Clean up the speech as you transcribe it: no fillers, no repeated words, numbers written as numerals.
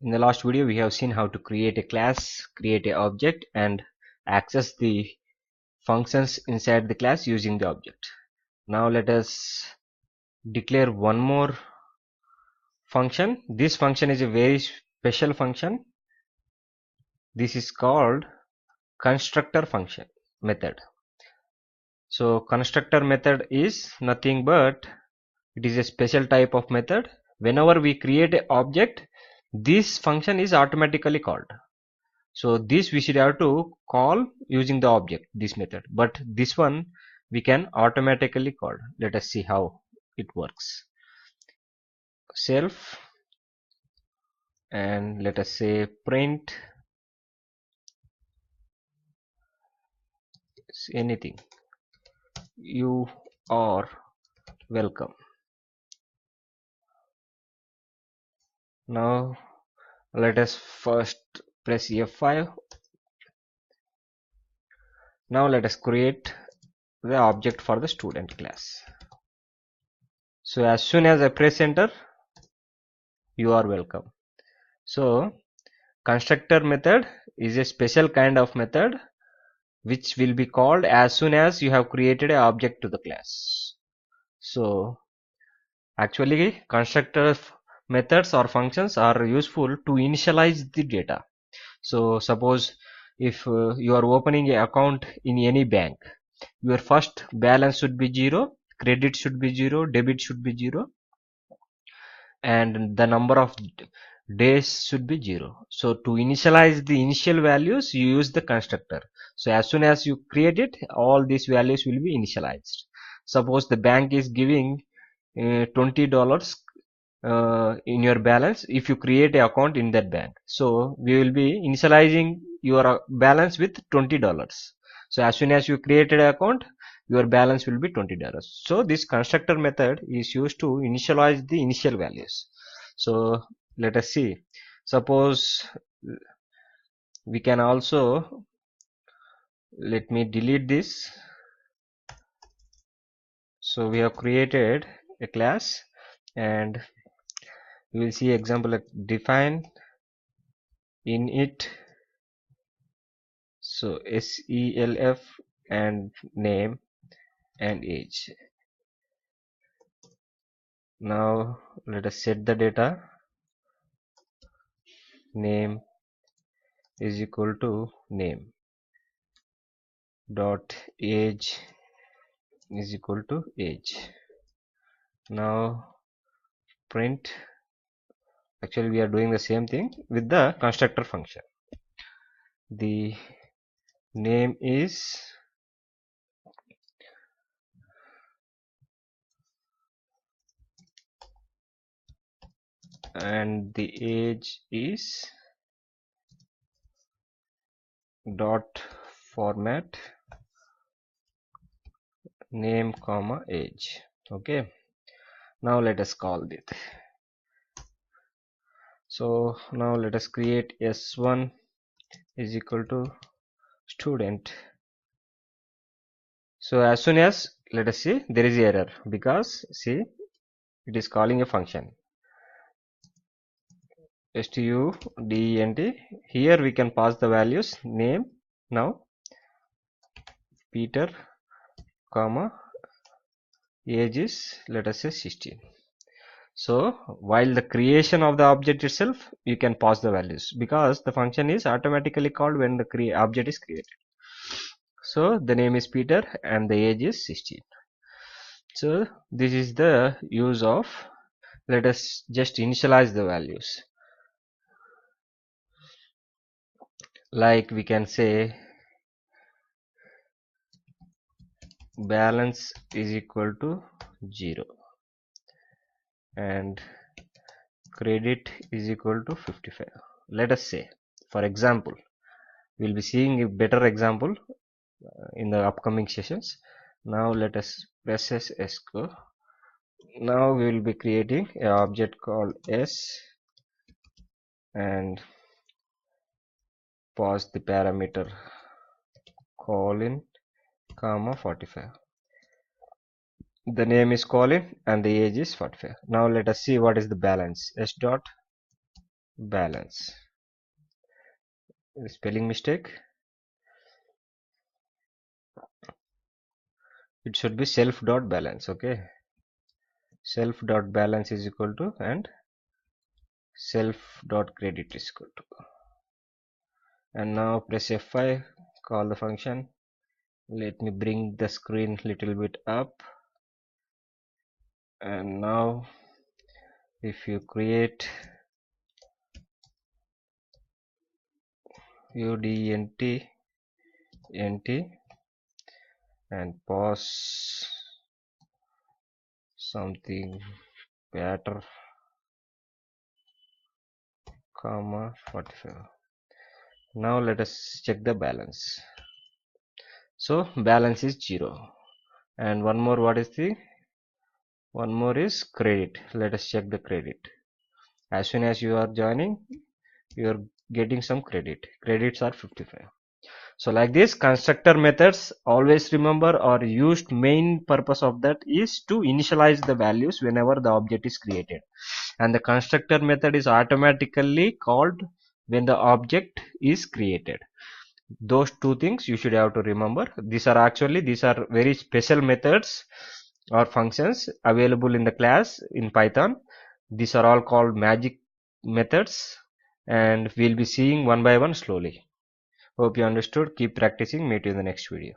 In the last video, we have seen how to create a class, create an object, and access the functions inside the class using the object. Now let us declare one more function. This function is a very special function. This is called constructor function method. So constructor method is nothing but it is a special type of method. Whenever we create an object, this function is automatically called. So this we should have to call using the object, this method, but this one we can automatically call. Let us see how it works. Self, and let us say print anything, you are welcome. Now let us first press F5. Now let us create the object for the student class. So as soon as I press enter, you are welcome. So constructor method is a special kind of method which will be called as soon as you have created an object to the class. So actually constructor methods or functions are useful to initialize the data. So suppose if you are opening an account in any bank, your first balance should be 0, credit should be 0, debit should be 0, and the number of days should be 0. So to initialize the initial values, you use the constructor. So as soon as you create it, all these values will be initialized. Suppose the bank is giving $20 in your balance if you create an account in that bank. So we will be initializing your balance with $20. So as soon as you created an account, your balance will be $20. So this constructor method is used to initialize the initial values. So let us see. Suppose we can also, let me delete this. So we have created a class and we will see example like define in it. So self and name and age. Now let us set the data. Name is equal to name dot age is equal to age. Now print, actually we are doing the same thing with the constructor function. The name is and the age is dot format name comma age. Okay, now let us call it. So now let us create s1 is equal to student. So as soon as, let us see, there is error because see it is calling a function student. Here we can pass the values name. Now Peter comma age is, let us say, 16. So while the creation of the object itself, you can pass the values because the function is automatically called when the object is created. So the name is Peter and the age is 16. So this is the use of, let us just initialize the values. Like we can say balance is equal to 0 and credit is equal to 55. Let us say, for example, we'll be seeing a better example in the upcoming sessions. Now let us press esco. Now we will be creating an object called s and pass the parameter colon comma 45. The name is Colin and the age is 45. Now let us see what is the balance. S dot balance. Spelling mistake. It should be self dot balance. Okay, self dot balance is equal to, and self dot credit is equal to. And now press F5, call the function. Let me bring the screen little bit up. And now if you create udent nt and pause something better, comma 45. Now let us check the balance. So balance is 0. And one more, what is the one more is credit. Let us check the credit. As soon as you are joining, you are getting some credit. Credits are 55. So like this, constructor methods, always remember, or used, main purpose of that is to initialize the values whenever the object is created, and the constructor method is automatically called when the object is created. Those two things you should have to remember. These are very special methods or functions available in the class in Python. These are all called magic methods, and we'll be seeing one by one slowly. Hope you understood. Keep practicing. Meet you in the next video.